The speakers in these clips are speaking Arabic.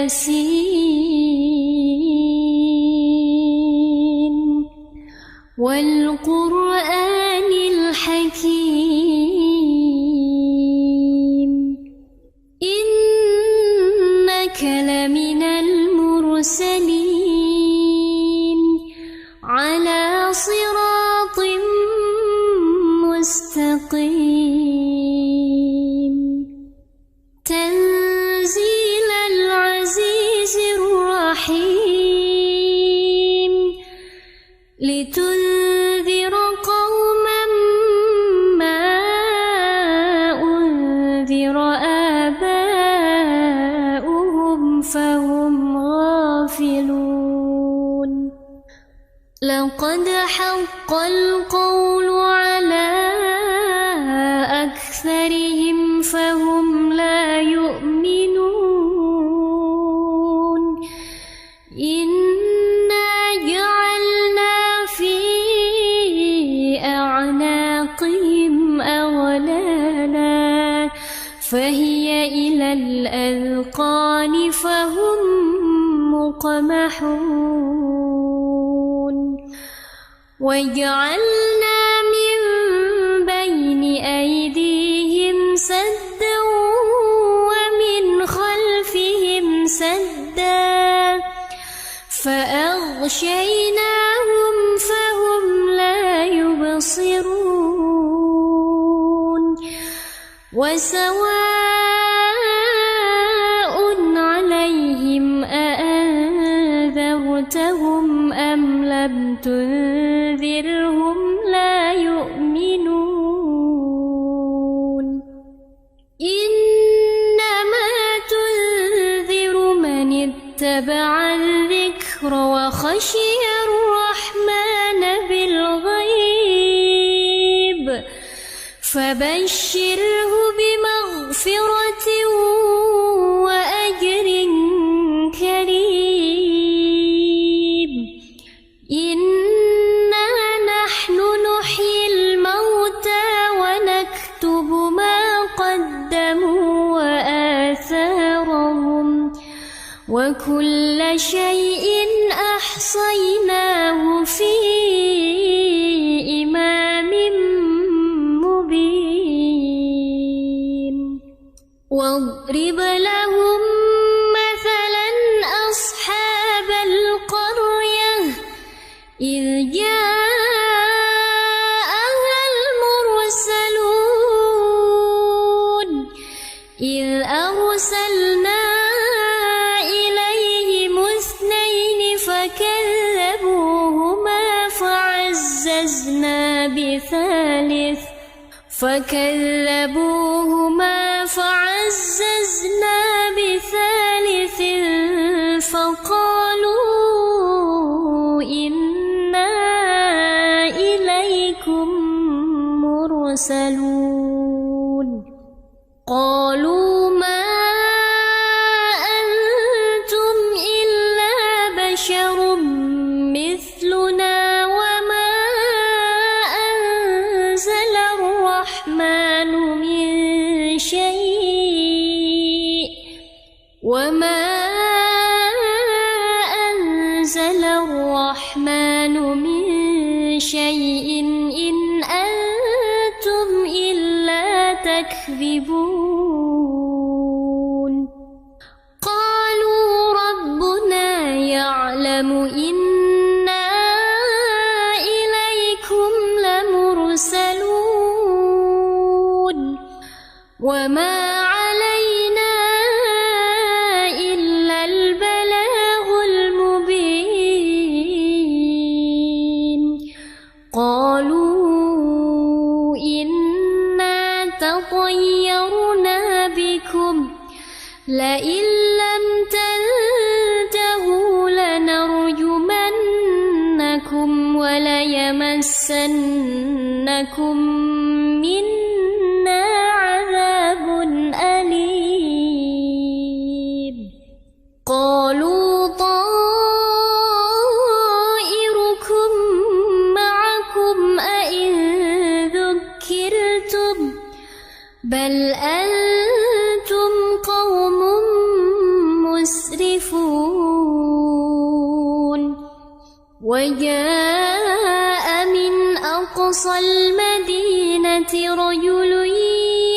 ياسين والقرآن الحكيم إنك لمن المرسلين على صراط مستقيم تنزيل العزيز الرحيم لتنذر قوما ما أنذر آباؤهم فهم غافلون لقد حق القول على أكثرهم فهم لا يؤمنون إنا جعلنا في أعناقهم أغلالا فهي إلى الأذقان فهم مقمحون وجعلنا من بين أيديهم سدا ومن خلفهم سدا فأغشيناهم فهم لا يبصرون وسواء عليهم أأنذرتهم أم لم تنذرهم لا يؤمنون إنما تنذر من اتبع الذكر وخشي الرحمن بالغيب فبشره بمغفرة وأجر كريم إنا نحن نحيي الموتى ونكتب ما قدموا وآثارهم وكل شيء أحصيناه في إمام مبين واضرب لهم مثلا أصحاب القرية إذ جاءها المرسلون إذ أرسلنا إليهم اثنين فكذبوهما فعززنا بثالث فقالوا إنا إليكم مرسلون قالوا ما أنتم إلا بشر مثلنا وما أنزل الرحمن من شيء إن أنتم إلا تكذبون قالوا ربنا يعلم إنا إليكم لمرسلون وما علينا إلا البلاغ المبين قالوا إنا تطيرنا بكم لئن لم تنتهوا لنرجمنكم وليمسنكم منا عذاب أليم قالوا طائركم معكم أئن ذكرتم بل أنتم قوم مسرفون وجاء من أقصى المدينة رجل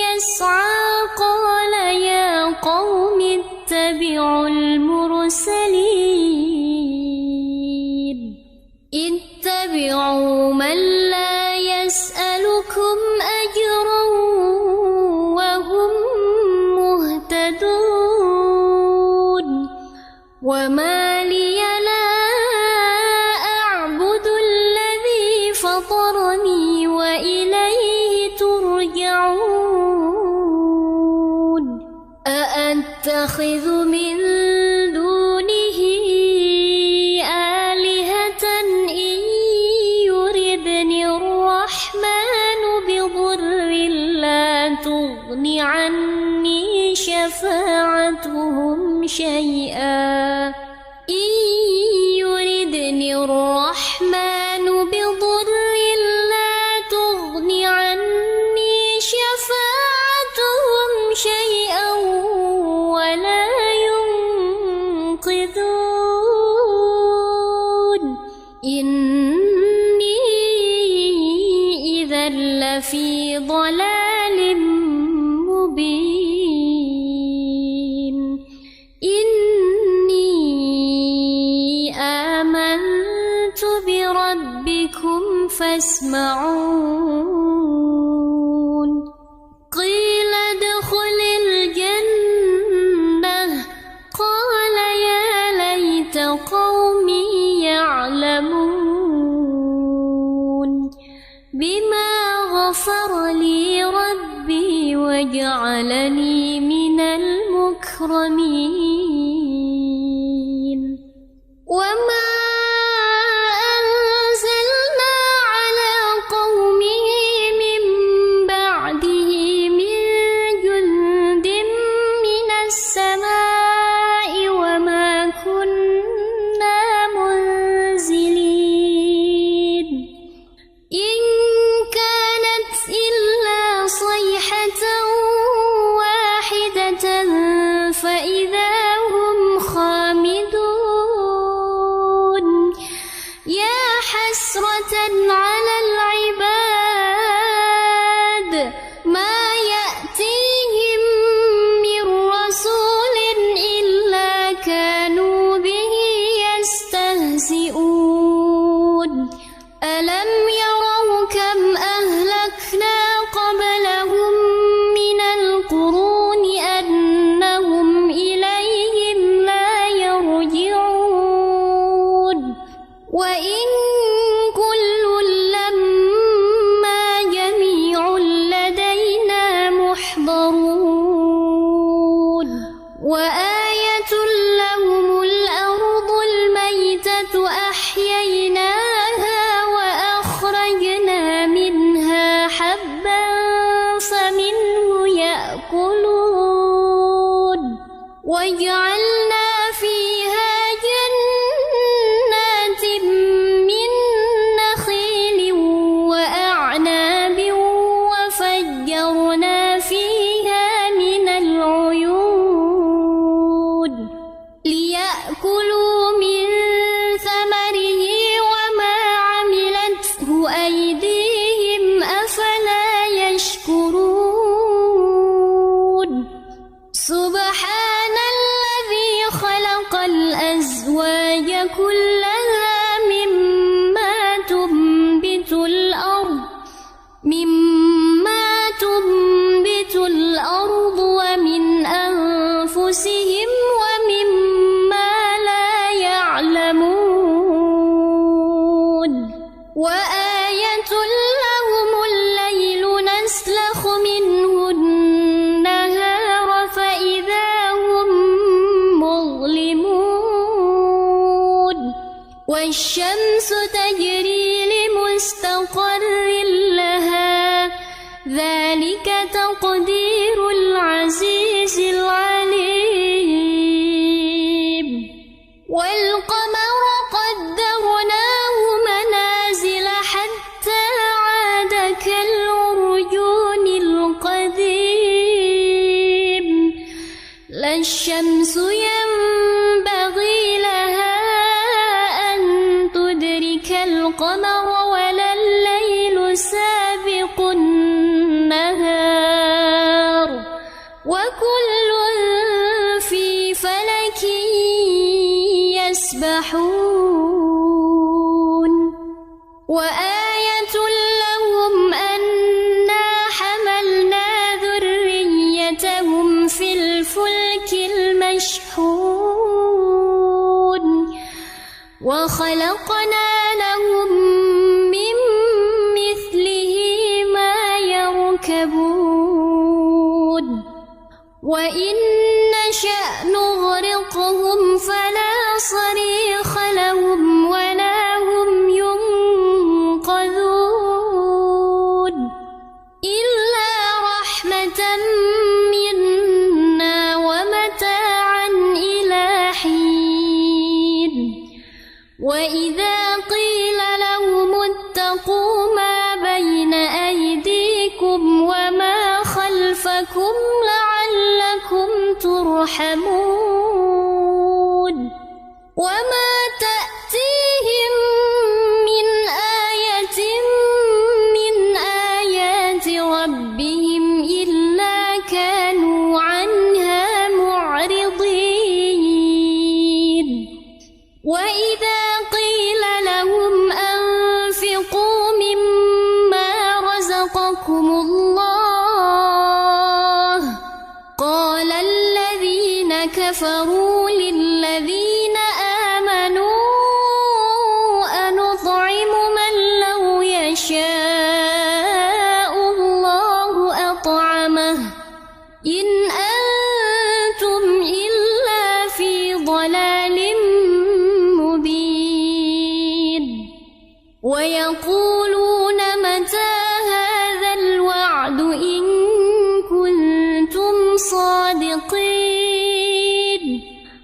يسعى قال يا قوم اتبعوا المرسلين اتبعوا من لا يسألكم أجرا وهم مهتدون وما لي لا أعبد الذي فطرني وإليه ترجعون أأتخذ من دونه آلهة إن يردني الرحمن بضر لا تغن عني شفاعتهم شيئا إن يردني الرحمن بضر لا تغن عني شفاعتهم شيئا ولا ينقذون إني إذا لفي ضلال مبين إني آمنت بربكم فاسمعون قيل ادخل الجنة قال يا ليت قومي يعلمون بما غفر لي ربي وجعلني من المكرمين وما أنزلنا على قومه من بعده من جند من السماء وما كنا منزلين إن كانت إلا صيحة واحدة فإذا هم خامدون يا حسرة على العباد ما يأتيهم من رسول إلا كانوا به يستهزئون ألم يروا كم أهلكنا قبلهم من القرون أنهم إليهم لا يرجعون وإن كل لما جميع لدينا محضرون وآية لهم الأرض الميتة أحييناها وأخرجنا منها حبا فمنه يأكلون وجعلنا فيها جنات من نخيل وأعناب وفجرنا فيها من العيون ليأكلوا من ثمره وما عملته أيديهم أفلا يشكرون سبحان الذي خلق الأزواج كلها مما تنبت الأرض ومن أنفسهم ومما لا يعلمون وآية لهم الليل نسلخ منه النهار فإذا هم مظلمون والشمس تجري لمستقر لها ذلك تقدير العزيز العليم والقمر قدرناه منازل حتى عاد كالعرجون القديم لا الشمس ينبغي لها أن تدرك وكل في فلك يسبحون وآية لهم أنا حملنا ذريتهم في الفلك المشحون وخلقنا لهم من مثله ما يركبون وإن نشأ نغرقهم فلا صريخ لهم ولا هم ينقذون إلا رحمة منا ومتاعا إلى حين وإذا قيل لهم اتقوا ما بين أيديكم وما خلفكم لعلكم ترحمون وما تأتيهم من آية من آيات ربهم إلا كانوا عنها معرضين وإذا قيل لهم أنفقوا مما رزقكم الله قال الذين كفروا للذين آمنوا أنطعم من لو يشاء الله أطعمه إن أنتم إلا في ضلال مبين ويقولون متى هذا الوعد إن كنتم صادقين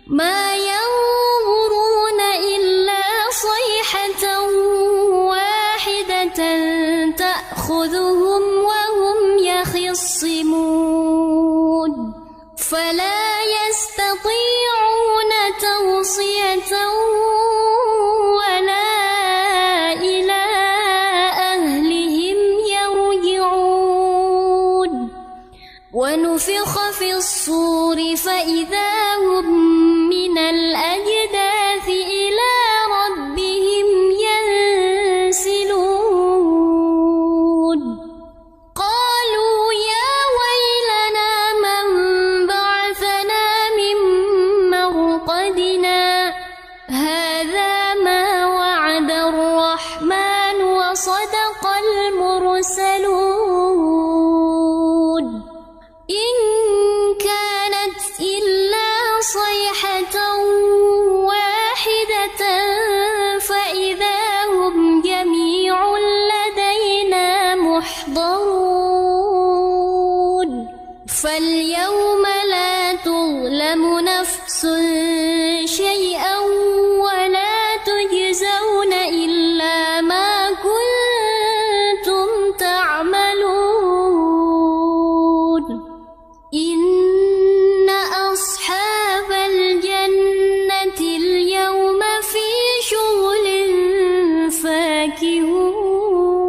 ما ينظرون إلا صيحة واحدة تأخذهم وهم يخصمون فلا يستطيعون توصية ولا إلى أهلهم يرجعون ونفخ في الصور فإذا هم من الأجداث إلى ربهم ينسلون قالوا يا ويلنا من بعثنا من مرقدنا هذا ما وعد الرحمن وصدق المرسلون إن كانت إلا صيحة واحدة فإذا هم جميع لدينا محضرون فاليوم لا تظلم نفس شيئا ولا تجزون إلا ما كنتم تعملون إن أصحاب الجنة اليوم في شغل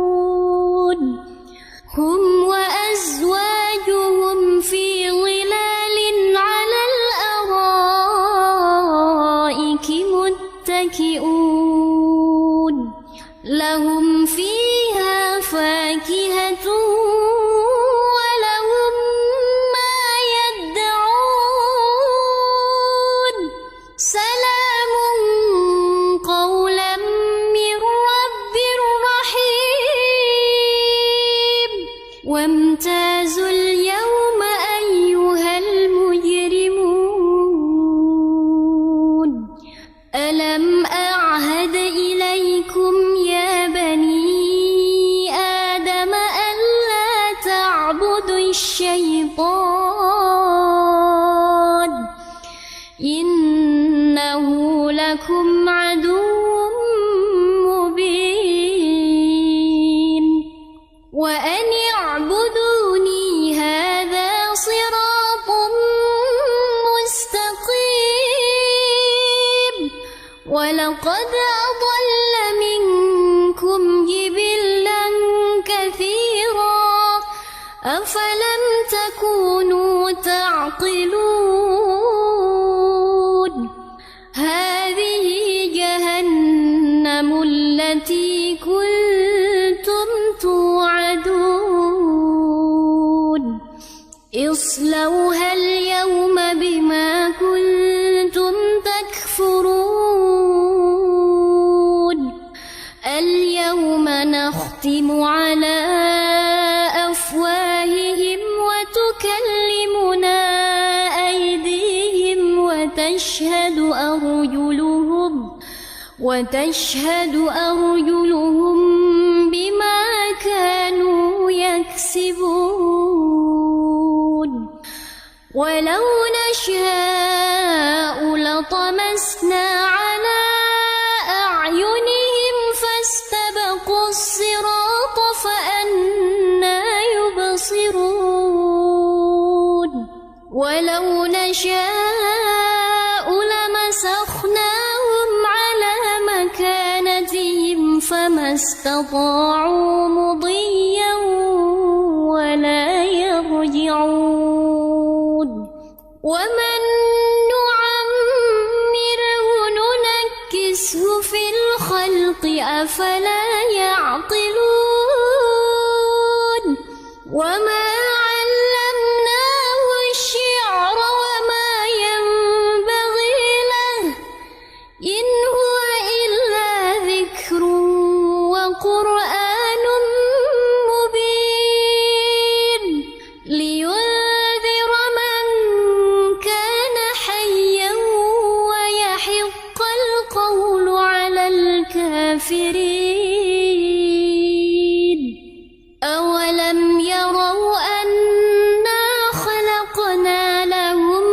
فاكهون هم وأزواجهم في ظلال على الأرائك متكئون لهم فيها فاكهة ولهم ما يدعون سلام قولا من رب رحيم وامتازوا اليوم أيها المجرمون ألم أعهد إليكم يا بني آدم ألا تعبدوا الشيطان إنه لكم عدو مبين وأن اعبدوني هذا صراط مستقيم ولقد أضل منكم جبلا كثيرا أفلم تكونوا تكونوا تعقلون هذه جهنم التي كنتم توعدون اصلوها اليوم بما كنتم تكفرون اليوم نختم على أفواههم وتكلمنا أيديهم وتشهد أرجلهم بما كانوا يكسبون ولو نشاء لطمسنا على أعينهم فاستبقوا الصراط فأنى يبصرون ولو نشاء لمسخناهم على مكانتهم فما استطاعوا مضيا ولا يرجعون ومن نعمره ننكسه في الخلق أفلا يعقلون وما علمناه الشعر وما ينبغي له إن هو إلا ذكر وقرآن مبين لينذر من كان حيا ويحق القول على الكافرين أولم يروا أنا خلقنا لهم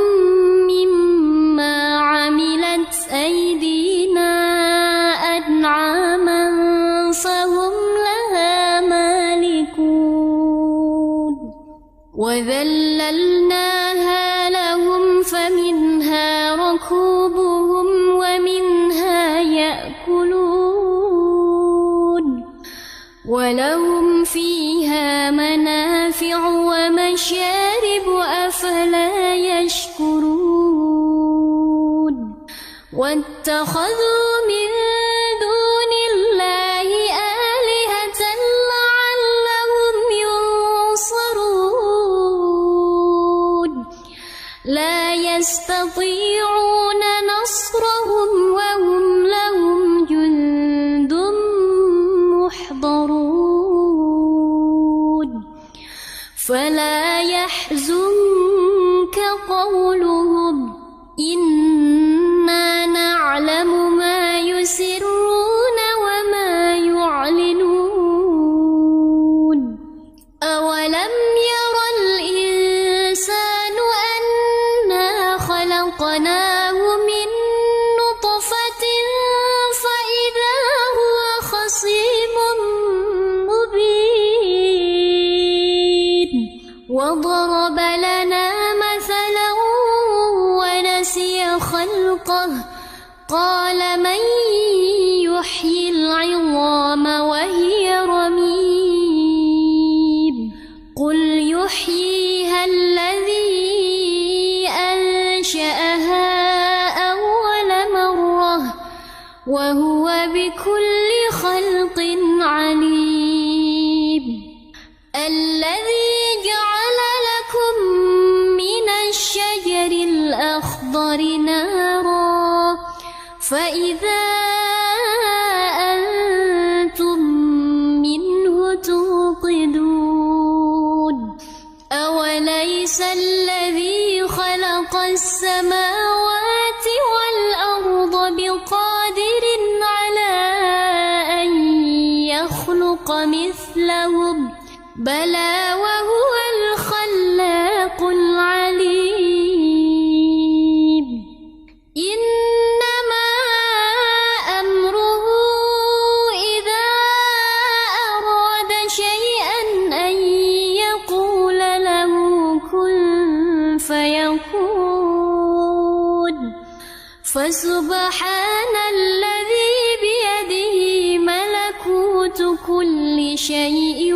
مما عملت أيدينا أنعاما فهم لها مالكون وذللناها لهم فمنها ركوبهم ومنها يأكلون ولهم فيها منافع ومشارب أفلا يشكرون واتخذوا من دون الله آلهة لعلهم ينصرون لا يستطيعون نصرهم وهم لهم جند محضرون فلا يحزنك قولهم إنا نعلم ما يسرون وما يعلنون أولم ير الإنسان أنا خلقناه من نطفة فإذا هو خصيم مبين وضرب لنا مثلا ونسي خلقه قال من يحيي العظام وهي رميم قل يحييها الذي أنشأها أول مرة وهو بكل خلق عليم الذي جعل لكم من الشجر الأخضر نارا فإذا أنتم منه توقدون أوليس الذي خلق السماوات والأرض بقادر على أن يخلق مثلهم بلى وهو الخلاق العليم إنما أمره إذا أراد شيئا أن يقول له كن فيكون فسبحان الذي بيده ملكوت كل شيء